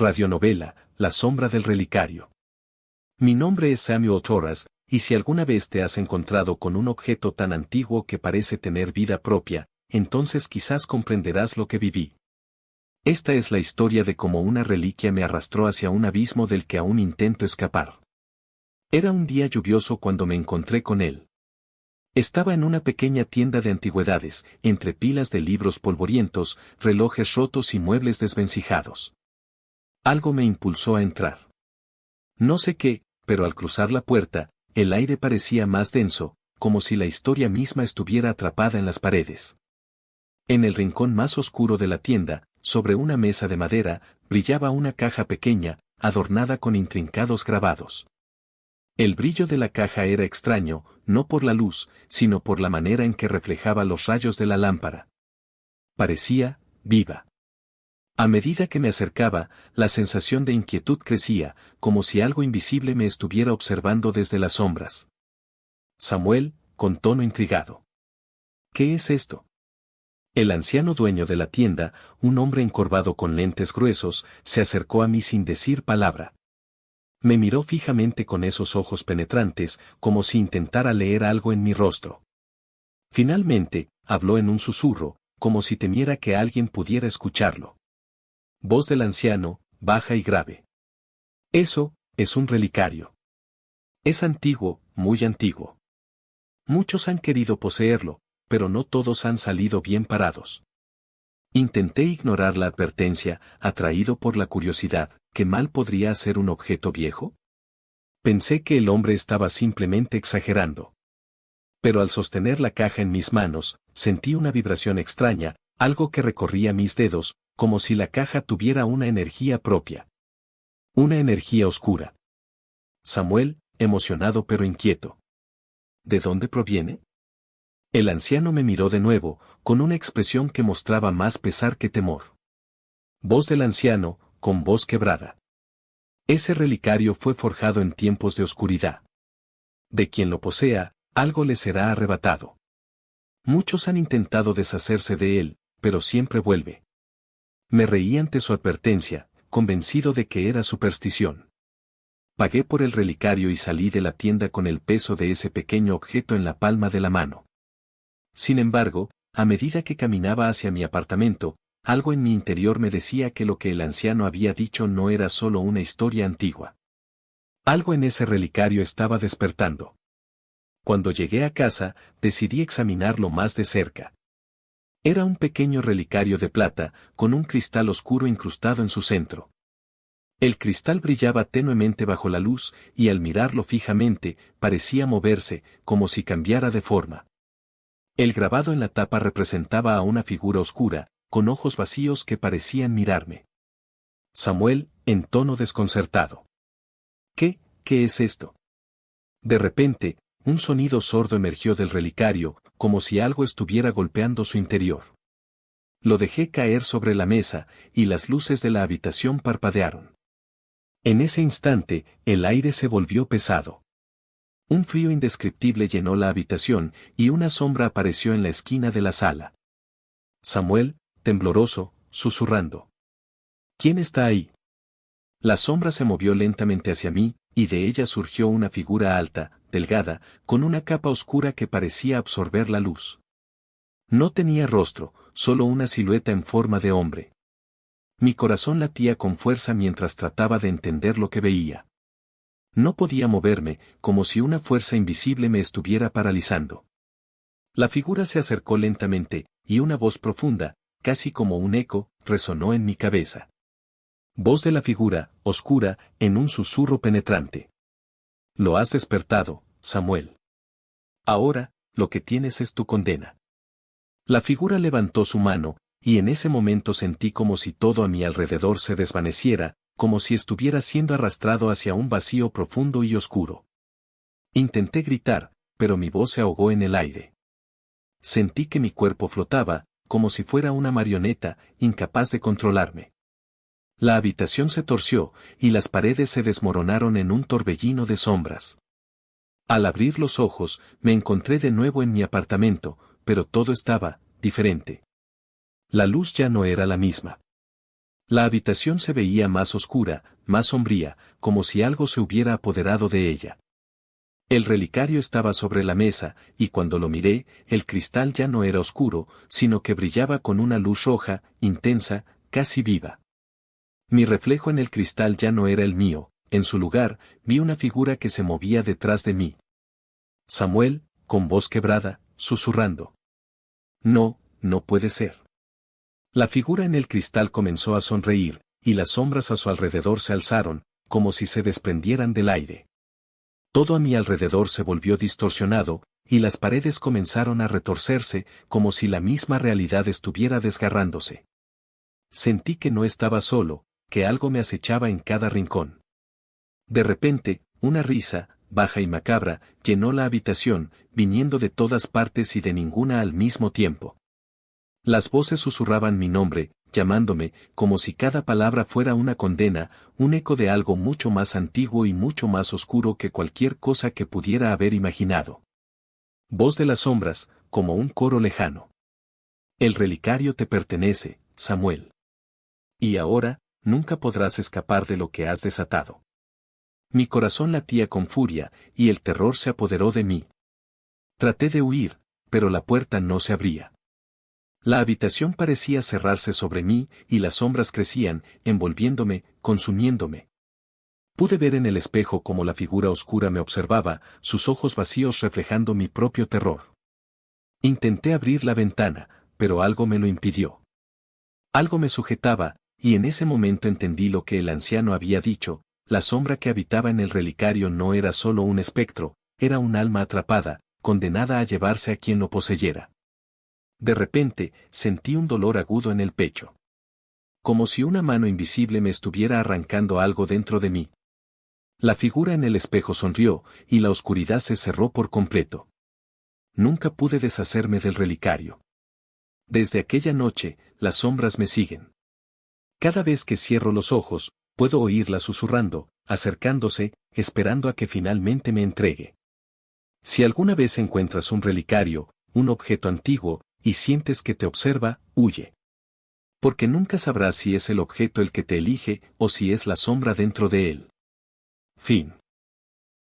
radionovela, La sombra del relicario. Mi nombre es Samuel Torres, y si alguna vez te has encontrado con un objeto tan antiguo que parece tener vida propia, entonces quizás comprenderás lo que viví. Esta es la historia de cómo una reliquia me arrastró hacia un abismo del que aún intento escapar. Era un día lluvioso cuando me encontré con él. Estaba en una pequeña tienda de antigüedades, entre pilas de libros polvorientos, relojes rotos y muebles desvencijados. Algo me impulsó a entrar. No sé qué, pero al cruzar la puerta, el aire parecía más denso, como si la historia misma estuviera atrapada en las paredes. En el rincón más oscuro de la tienda, sobre una mesa de madera, brillaba una caja pequeña, adornada con intrincados grabados. El brillo de la caja era extraño, no por la luz, sino por la manera en que reflejaba los rayos de la lámpara. Parecía viva. A medida que me acercaba, la sensación de inquietud crecía, como si algo invisible me estuviera observando desde las sombras. Samuel, con tono intrigado. ¿Qué es esto? El anciano dueño de la tienda, un hombre encorvado con lentes gruesos, se acercó a mí sin decir palabra. Me miró fijamente con esos ojos penetrantes, como si intentara leer algo en mi rostro. Finalmente, habló en un susurro, como si temiera que alguien pudiera escucharlo. Voz del anciano, baja y grave. Eso, es un relicario. Es antiguo, muy antiguo. Muchos han querido poseerlo, pero no todos han salido bien parados. Intenté ignorar la advertencia, atraído por la curiosidad. ¿Qué mal podría hacer un objeto viejo? Pensé que el hombre estaba simplemente exagerando. Pero al sostener la caja en mis manos, sentí una vibración extraña, algo que recorría mis dedos, como si la caja tuviera una energía propia. Una energía oscura. Samuel, emocionado pero inquieto. ¿De dónde proviene? El anciano me miró de nuevo, con una expresión que mostraba más pesar que temor. Voz del anciano, con voz quebrada. Ese relicario fue forjado en tiempos de oscuridad. De quien lo posea, algo le será arrebatado. Muchos han intentado deshacerse de él, pero siempre vuelve. Me reí ante su advertencia, convencido de que era superstición. Pagué por el relicario y salí de la tienda con el peso de ese pequeño objeto en la palma de la mano. Sin embargo, a medida que caminaba hacia mi apartamento, algo en mi interior me decía que lo que el anciano había dicho no era solo una historia antigua. Algo en ese relicario estaba despertando. Cuando llegué a casa, decidí examinarlo más de cerca. Era un pequeño relicario de plata, con un cristal oscuro incrustado en su centro. El cristal brillaba tenuemente bajo la luz, y al mirarlo fijamente, parecía moverse, como si cambiara de forma. El grabado en la tapa representaba a una figura oscura, con ojos vacíos que parecían mirarme. Samuel, en tono desconcertado. ¿Qué es esto? De repente, un sonido sordo emergió del relicario, como si algo estuviera golpeando su interior. Lo dejé caer sobre la mesa, y las luces de la habitación parpadearon. En ese instante, el aire se volvió pesado. Un frío indescriptible llenó la habitación, y una sombra apareció en la esquina de la sala. Samuel, tembloroso, susurrando. ¿Quién está ahí? La sombra se movió lentamente hacia mí, y de ella surgió una figura alta, delgada, con una capa oscura que parecía absorber la luz. No tenía rostro, solo una silueta en forma de hombre. Mi corazón latía con fuerza mientras trataba de entender lo que veía. No podía moverme, como si una fuerza invisible me estuviera paralizando. La figura se acercó lentamente, y una voz profunda, casi como un eco, resonó en mi cabeza. Voz de la figura, oscura, en un susurro penetrante. Lo has despertado, Samuel. Ahora, lo que tienes es tu condena. La figura levantó su mano, y en ese momento sentí como si todo a mi alrededor se desvaneciera, como si estuviera siendo arrastrado hacia un vacío profundo y oscuro. Intenté gritar, pero mi voz se ahogó en el aire. Sentí que mi cuerpo flotaba, como si fuera una marioneta, incapaz de controlarme. La habitación se torció, y las paredes se desmoronaron en un torbellino de sombras. Al abrir los ojos, me encontré de nuevo en mi apartamento, pero todo estaba diferente. La luz ya no era la misma. La habitación se veía más oscura, más sombría, como si algo se hubiera apoderado de ella. El relicario estaba sobre la mesa, y cuando lo miré, el cristal ya no era oscuro, sino que brillaba con una luz roja, intensa, casi viva. Mi reflejo en el cristal ya no era el mío, en su lugar, vi una figura que se movía detrás de mí. Samuel, con voz quebrada, susurrando. No, no puede ser. La figura en el cristal comenzó a sonreír, y las sombras a su alrededor se alzaron, como si se desprendieran del aire. Todo a mi alrededor se volvió distorsionado, y las paredes comenzaron a retorcerse, como si la misma realidad estuviera desgarrándose. Sentí que no estaba solo, que algo me acechaba en cada rincón. De repente, una risa, baja y macabra, llenó la habitación, viniendo de todas partes y de ninguna al mismo tiempo. Las voces susurraban mi nombre, llamándome, como si cada palabra fuera una condena, un eco de algo mucho más antiguo y mucho más oscuro que cualquier cosa que pudiera haber imaginado. Voz de las sombras, como un coro lejano. El relicario te pertenece, Samuel. Y ahora, nunca podrás escapar de lo que has desatado. Mi corazón latía con furia, y el terror se apoderó de mí. Traté de huir, pero la puerta no se abría. La habitación parecía cerrarse sobre mí, y las sombras crecían, envolviéndome, consumiéndome. Pude ver en el espejo cómo la figura oscura me observaba, sus ojos vacíos reflejando mi propio terror. Intenté abrir la ventana, pero algo me lo impidió. Algo me sujetaba, y en ese momento entendí lo que el anciano había dicho: la sombra que habitaba en el relicario no era solo un espectro, era un alma atrapada, condenada a llevarse a quien lo poseyera. De repente, sentí un dolor agudo en el pecho. Como si una mano invisible me estuviera arrancando algo dentro de mí. La figura en el espejo sonrió, y la oscuridad se cerró por completo. Nunca pude deshacerme del relicario. Desde aquella noche, las sombras me siguen. Cada vez que cierro los ojos, puedo oírla susurrando, acercándose, esperando a que finalmente me entregue. Si alguna vez encuentras un relicario, un objeto antiguo, y sientes que te observa, huye. Porque nunca sabrás si es el objeto el que te elige o si es la sombra dentro de él. Fin.